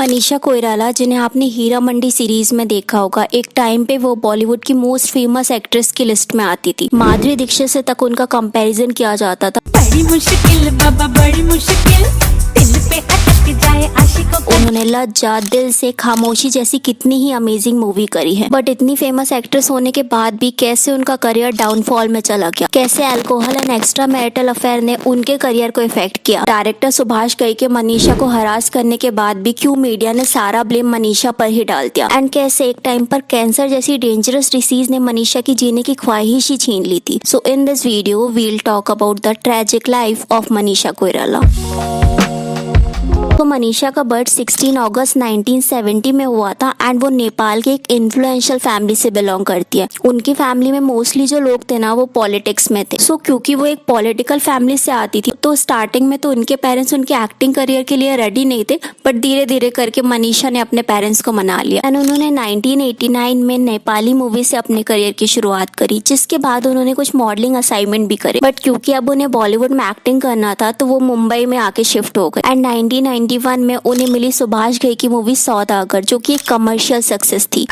मनीषा कोइराला, जिन्हें आपने हीरा मंडी सीरीज में देखा होगा, एक टाइम पे वो बॉलीवुड की मोस्ट फेमस एक्ट्रेस की लिस्ट में आती थी। माधुरी दीक्षित से तक उनका कंपैरिजन किया जाता था। बड़ी मुश्किल बाबा, बड़ी मुश्किल, दिल पे अटक जाए आशिकों को। उन्होंने लज्जा, दिल से, खामोशी जैसी कितनी ही अमेजिंग मूवी करी है। बट इतनी फेमस एक्ट्रेस होने के बाद भी कैसे उनका करियर डाउनफॉल में चला गया, कैसे alcohol and extra marital affair ने उनके करियर को इफेक्ट किया। डायरेक्टर सुभाष घई के मनीषा को हरास करने के बाद भी क्यों मीडिया ने सारा ब्लेम मनीषा पर ही डाल दिया, एंड कैसे एक टाइम पर कैंसर जैसी डेंजरस डिसीज ने मनीषा की जीने की ख्वाहिश ही छीन ली थी। So in this video we'll talk about the tragic life of Manisha Koirala. तो मनीषा का बर्थ 16 अगस्त 1970 में हुआ था एंड वो नेपाल के एक इन्फ्लुएंशियल फैमिली से बिलोंग करती है। उनकी फैमिली में मोस्टली जो लोग थे ना, वो पॉलिटिक्स में थे। सो क्योंकि वो एक पॉलिटिकल फैमिली से आती थी, तो स्टार्टिंग में तो उनके पेरेंट्स उनके एक्टिंग करियर के लिए रेडी नहीं थे, बट धीरे धीरे करके मनीषा ने अपने पेरेंट्स को मना लिया एंड उन्होंने 1989 में नेपाली मूवी से अपने करियर की शुरुआत करी, जिसके बाद उन्होंने कुछ मॉडलिंग असाइनमेंट भी करे। बट क्योंकि अब उन्हें बॉलीवुड में एक्टिंग करना था, तो वो मुंबई में आके शिफ्ट हो गए एंड 1991 में उन्हें मिली सुभाष घई की मूवी सौदागर, जो कि एक कमर्शियल सक्सेस थी।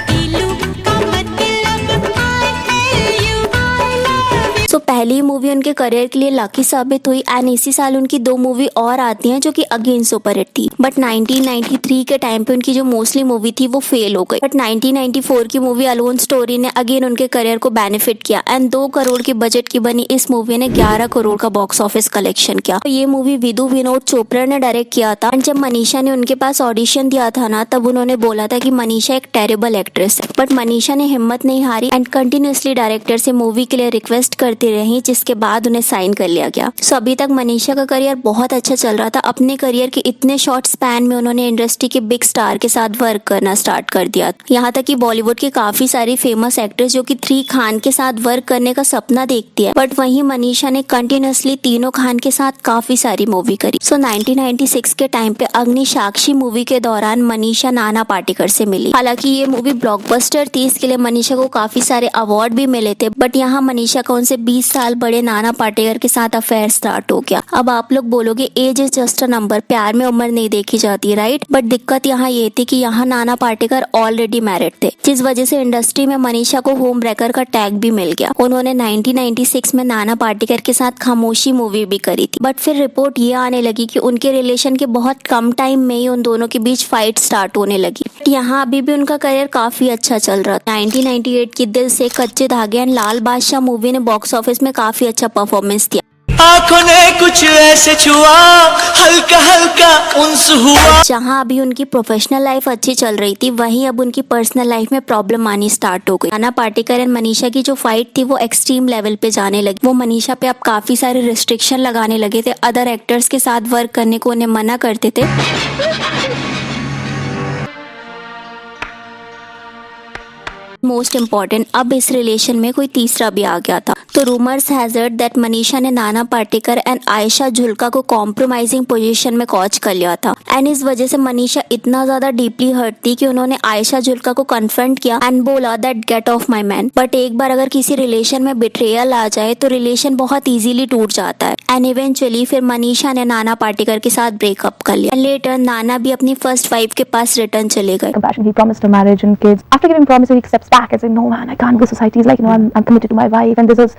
तो पहली मूवी उनके करियर के लिए लकी साबित हुई एंड इसी साल उनकी 2 मूवी और आती हैं जो कि अगेन सुपर हिट थी। बट 1993 के टाइम पे उनकी जो मोस्टली मूवी थी वो फेल हो गई। बट 1994 की मूवी अलोन स्टोरी ने अगेन उनके करियर को बेनिफिट किया एंड 2 करोड़ की बजट की बनी इस मूवी ने 11 करोड़ का बॉक्स ऑफिस कलेक्शन किया। तो ये मूवी विदु विनोद चोपड़ा ने डायरेक्ट किया था एंड जब मनीषा ने उनके पास ऑडिशन दिया था ना, तब उन्होंने बोला था कि मनीषा एक टेरेबल एक्ट्रेस है। बट मनीषा ने हिम्मत नहीं हारी एंड कंटिन्यूसली डायरेक्टर से मूवी के लिए रिक्वेस्ट करती रही, जिसके बाद उन्हें साइन कर लिया गया। सो अभी तक मनीषा का करियर बहुत अच्छा चल रहा था। अपने करियर के इतने शॉर्ट स्पैन में उन्होंने इंडस्ट्री के बिग स्टार के साथ वर्क करना स्टार्ट कर दिया। यहाँ तक कि बॉलीवुड की काफी सारी फेमस एक्ट्रेस जो कि 3 खान के साथ वर्क करने का सपना देखती है, बट वहीं मनीषा ने कंटिन्यूसली तीनों खान के साथ काफी सारी मूवी करी। सो 1996 के टाइम पे अग्नि साक्षी मूवी के दौरान मनीषा नाना पाटेकर से मिली। हालांकि ये मूवी ब्लॉकबस्टर थी, इसके लिए मनीषा को काफी सारे अवार्ड भी मिले थे, बट यहाँ मनीषा का उनसे 20 साल बड़े नाना पाटेकर के साथ अफेयर स्टार्ट हो गया। अब आप लोग बोलोगे age is just a number, प्यार में उम्र नहीं देखी जाती, राइट? बट दिक्कत यहाँ ये थी कि यहाँ नाना पाटेकर ऑलरेडी मैरिड थे, जिस वजह से इंडस्ट्री में मनीषा को होम ब्रेकर का टैग भी मिल गया। उन्होंने 1996 में नाना पाटेकर के साथ खामोशी मूवी भी करी थी। बट फिर रिपोर्ट ये आने लगी कि उनके रिलेशन के बहुत कम टाइम में ही उन दोनों के बीच फाइट स्टार्ट होने लगी। यहाँ अभी भी उनका करियर काफी अच्छा चल रहा था। 1998 की दिल से, कच्चे धागे एंड लाल बादशाह मूवी ने बॉक्स ऑफिस में काफी अच्छा परफॉर्मेंस दिया। आँखों ने कुछ ऐसे छुआ, हल्का हल्का उन्स हुआ। जहाँ अभी उनकी प्रोफेशनल लाइफ अच्छी चल रही थी, वहीं अब उनकी पर्सनल लाइफ में प्रॉब्लम आनी स्टार्ट हो गई। नाना पाटेकर एंड मनीषा की जो फाइट थी वो एक्सट्रीम लेवल पे जाने लगी। वो मनीषा पे अब काफी सारे रिस्ट्रिक्शन लगाने लगे थे, अदर एक्टर्स के साथ वर्क करने को उन्हें मना करते थे। मोस्ट इम्पोर्टेंट, अब इस रिलेशन में कोई तीसरा भी आ गया था। तो rumours has it that Manisha ने नाना पाटेकर एंड आयशा झुल्का को कॉम्प्रोमाइजिंग पोजीशन में कॉच कर लिया था एंड इस वजह से मनीषा इतना ज्यादा डीपली हर्ट थी कि उन्होंने आयशा झुल्का को कन्फ्रंट किया एंड बोला that get of my man. But एक बार अगर किसी रिलेशन में बिट्रेयल आ जाए तो रिलेशन बहुत इजीली टूट जाता है एंड इवेंचुअली फिर मनीषा ने नाना पाटेकर के साथ ब्रेकअप कर लिया। लेटर नाना भी अपनी फर्स्ट वाइफ के पास रिटर्न चले गए। He promised her marriage and kids. After giving promises, he accepts back and says, "No, man, I can't go." Society is like, I'm committed to my wife, and this is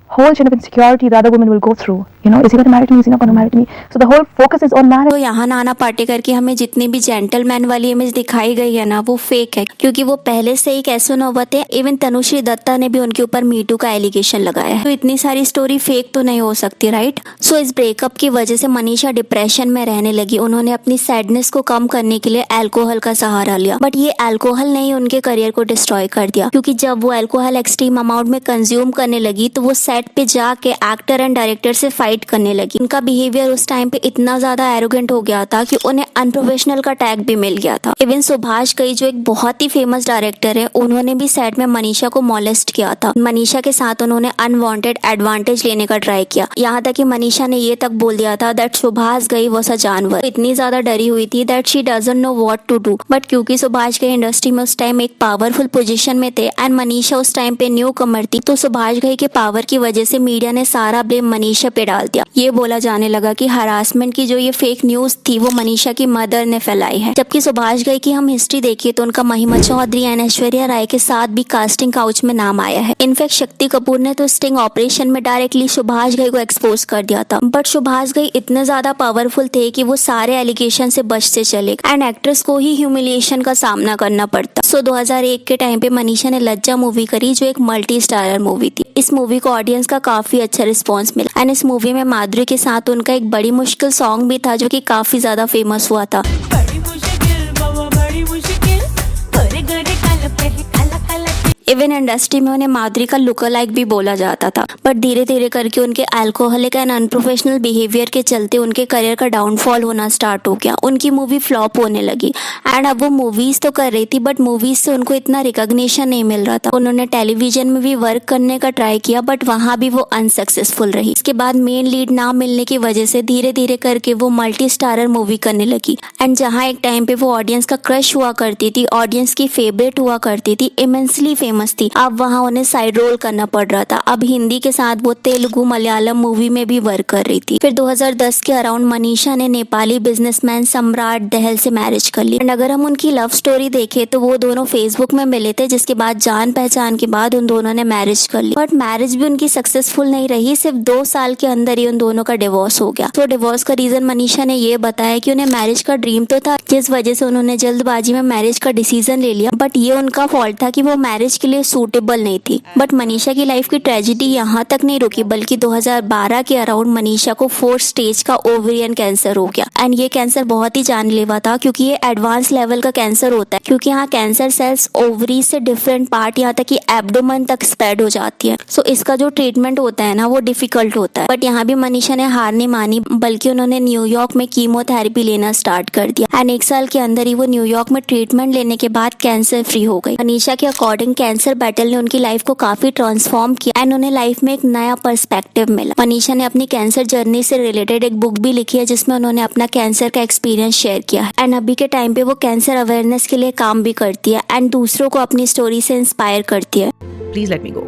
whole chain of insecurity the other women will go through. Is he going to marry me? Is he not going to marry me? So the whole focus is on marriage. तो यहाँ नाना पाटेकर की हमें जितनी भी gentleman वाली image दिखाई गई है ना, वो फेक है, क्योंकि वो पहले से ही कैसे नौबत है। इवन तनुश्री दत्ता ने भी उनके ऊपर मीटू का एलिगेशन लगाया है। तो इतनी सारी स्टोरी फेक तो नहीं हो सकती, राइट? सो इस ब्रेकअप की वजह से मनीषा डिप्रेशन में रहने लगी। उन्होंने अपनी सैडनेस को कम करने के लिए अल्कोहल का सहारा लिया, बट ये अल्कोहल ने ही उनके करियर को डिस्ट्रॉय कर दिया, क्योंकि जब वो अल्कोहल एक्सट्रीम अमाउंट में कंज्यूम करने लगी तो वो सेट पे जाके एक्टर एंड डायरेक्टर से फाइट करने लगी। उनका बिहेवियर उस टाइम पे इतना ज्यादा एरोगेंट हो गया था कि उन्हें अनप्रोफेशनल का टैग भी मिल गया था। इवन सुभाष घई जो एक बहुत ही फेमस डायरेक्टर है, उन्होंने भी सेट में मनीषा को मॉलेस्ट किया था। मनीषा के साथ उन्होंने अनवांटेड एडवांटेज लेने का ट्राई किया, यहाँ तक कि मनीषा ने ये तक बोल दिया था that Subhash Ghai was a जानवर। इतनी ज्यादा डरी हुई थी that she doesn't know what to do. But क्योंकि सुभाष घई इंडस्ट्री में उस टाइम एक पावरफुल पोजीशन में थे एंड मनीषा उस टाइम पे न्यू कमर थी, तो सुभाष घई के पावर की वजह से मीडिया ने सारा ब्लेम मनीषा पे डाल डाल दिया। ये बोला जाने लगा कि हरासमेंट की जो ये फेक न्यूज थी वो मनीषा की मदर ने फैलाई है। जबकि सुभाष घई की हम हिस्ट्री देखिए तो उनका महिमा चौधरी एंड ऐश्वर्या राय के साथ भी कास्टिंग काउच में नाम आया है। इनफैक्ट शक्ति कपूर ने तो स्टिंग ऑपरेशन में डायरेक्टली सुभाष घई को एक्सपोज कर दिया था, बट सुभाष घई इतने ज्यादा पावरफुल थे कि वो सारे एलिगेशन से बचते चले एंड एक्ट्रेस को ही ह्यूमिलिएशन का सामना करना पड़ता। सो 2001 के टाइम पे मनीषा ने लज्जा मूवी करी जो एक मल्टी स्टारर मूवी थी। इस मूवी को ऑडियंस का काफी अच्छा रिस्पॉन्स मिला एंड इस मूवी में माधुरी के साथ उनका एक बड़ी मुश्किल सॉन्ग भी था जो कि काफी ज्यादा फेमस हुआ था। बड़ी मुश्किल बाबा बड़ी मुश्किल गोरे गोरे काला पे काला काला इवन इंडस्ट्री में उन्हें माधुरी का लुक अलाइक भी बोला जाता था, बट धीरे धीरे करके उनके अल्कोहलिक एंड अनप्रोफेशनल बिहेवियर के चलते उनके करियर का डाउनफॉल होना स्टार्ट हो गया। उनकी मूवी फ्लॉप होने लगी एंड अब वो मूवीज तो कर रही थी बट मूवीज से उनको इतना रिकॉग्निशन नहीं मिल रहा था। उन्होंने टेलीविजन में भी वर्क करने का ट्राई किया बट वहां भी वो अनसक्सेसफुल रही। इसके बाद मेन लीड ना मिलने की वजह से धीरे धीरे करके वो मल्टी स्टारर मूवी करने लगी एंड जहाँ एक टाइम पे वो ऑडियंस का क्रश हुआ करती थी, ऑडियंस की फेवरेट हुआ करती थी, इमेंसली फेमस थी, अब वहाँ उन्हें साइड रोल करना पड़ रहा था। अब हिंदी के साथ वो तेलुगु मलयालम मूवी में भी वर्क कर रही थी। फिर 2010 के अराउंड मनीषा ने नेपाली बिजनेसमैन सम्राट दहल से मैरिज कर ली एंड अगर हम उनकी लव स्टोरी देखें तो वो दोनों फेसबुक में मिले थे, जिसके बाद जान पहचान के बाद उन दोनों ने मैरिज कर ली, बट मैरिज भी उनकी सक्सेसफुल नहीं रही। सिर्फ 2 साल के अंदर ही उन दोनों का डिवोर्स हो गया। तो डिवोर्स का रीजन मनीषा ने ये बताया कि उन्हें मैरिज का ड्रीम तो था, जिस वजह से उन्होंने जल्दबाजी में मैरिज का डिसीजन ले लिया, बट ये उनका फॉल्ट था कि वो मैरिज के लिए सूटेबल नहीं थी। बट मनीषा की लाइफ की ट्रेजेडी यहाँ तक नहीं रुकी, बल्कि 2012 के अराउंड मनीषा को 4th स्टेज का ओवेरियन कैंसर हो गया एंड ये कैंसर बहुत ही जानलेवा था क्योंकि ये एडवांस लेवल का कैंसर होता है, क्योंकि यहाँ कैंसर सेल्स ओवरी से डिफरेंट पार्ट यहाँ तक कि एब्डोमेन तक स्प्रेड हो जाती है। सो इसका जो ट्रीटमेंट होता है ना वो डिफिकल्ट होता है, बट यहाँ भी मनीषा ने हार नहीं मानी, बल्कि उन्होंने न्यूयॉर्क में कीमोथेरेपी लेना स्टार्ट कर दिया एंड 1 साल के अंदर ही वो न्यूयॉर्क में ट्रीटमेंट लेने के बाद कैंसर फ्री हो गई। मनीषा के अकॉर्डिंग कैंसर बैटल ने उनकी लाइफ को काफी ट्रांसफॉर्म किया एंड उन्हें लाइफ में एक नया पर्सपेक्टिव मिला। मनीषा ने अपनी कैंसर जर्नी से रिलेटेड एक बुक भी लिखी है जिसमें उन्होंने अपना कैंसर का एक्सपीरियंस शेयर किया है एंड अभी के टाइम पे वो कैंसर अवेयरनेस के लिए काम भी करती है एंड दूसरों को अपनी स्टोरी से इंस्पायर करती है। Please let me go.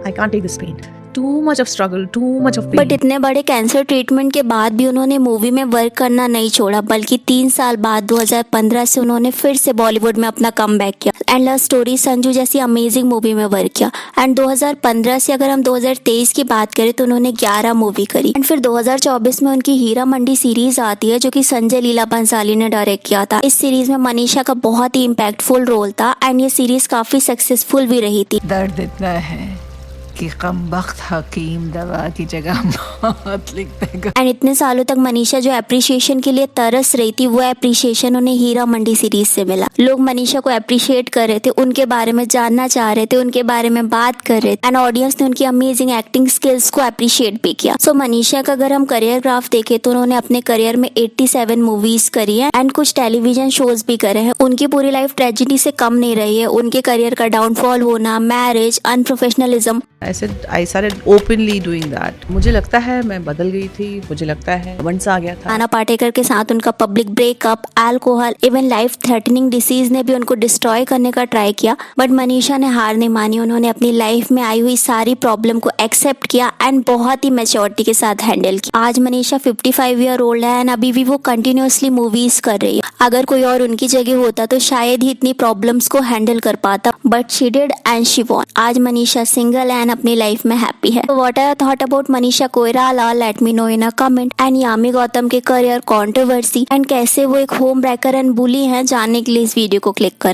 I can't take this pain. Too much of struggle, too much of pain. But इतने बड़े कैंसर ट्रीटमेंट के बाद भी उन्होंने मूवी में वर्क करना नहीं छोड़ा, बल्कि 3 साल बाद 2015 से उन्होंने फिर से बॉलीवुड में अपना कमबैक किया एंड लव स्टोरी संजू जैसी अमेजिंग मूवी में वर्क किया एंड 2015 से अगर हम 2023 की बात करें तो उन्होंने 11 मूवी करी एंड फिर 2024 में उनकी हीरा मंडी सीरीज आती है जो कि संजय लीला बंसाली ने डायरेक्ट किया था। इस सीरीज में मनीषा का बहुत ही इम्पैक्टफुल रोल था एंड ये सीरीज काफी सक्सेसफुल भी रही थी। दर्द इतना है कि कमबख्त हकीम दवा की जगह मौत लिख देगा। एंड इतने सालों तक मनीषा जो अप्रिशिएशन के लिए तरस रही थी वो अप्रिशिएशन उन्हें हीरा मंडी सीरीज से मिला। लोग मनीषा को अप्रिशिएट कर रहे थे, उनके बारे में जानना चाह रहे थे, उनके बारे में बात कर रहे थे एंड ऑडियंस ने उनकी अमेजिंग एक्टिंग स्किल्स को अप्रिशिएट भी किया। सो मनीषा का अगर हम करियर ग्राफ देखें तो उन्होंने अपने करियर में 87 मूवीज करी है एंड कुछ टेलीविजन शोज भी करे हैं। उनकी पूरी लाइफ ट्रेजेडी से कम नहीं रही है। उनके करियर का डाउनफॉल होना, marriage, unprofessionalism, I started openly doing that. मुझे लगता है मैं बदल गई थी, मुझे लगता है वंस आ गया था। नाना पाटेकर के साथ उनका public breakup, alcohol, even life threatening disease ने भी उनको डिस्ट्रॉय करने का ट्राई किया, बट मनीषा ने हार नहीं मानी। उन्होंने अपनी लाइफ में आई हुई सारी प्रॉब्लम को एक्सेप्ट किया एंड बहुत ही मैच्योरिटी के साथ हैंडल किया। आज मनीषा 55 ईयर ओल्ड है एंड अभी भी वो कंटिन्यूअसली मूवीज कर रही है। अगर कोई और उनकी जगह होता तो शायद ही इतनी प्रॉब्लम्स को हैंडल कर पाता, but she did and she von. आज मनीषा सिंगल एंड अपनी लाइफ में हैप्पी है। So what I thought about Manisha Koirala, let me know in a comment। And Yami Gautam के करियर कंट्रोवर्सी एंड कैसे वो एक होम ब्रेकर एंड बुली हैं, जानने के लिए इस वीडियो को क्लिक करें।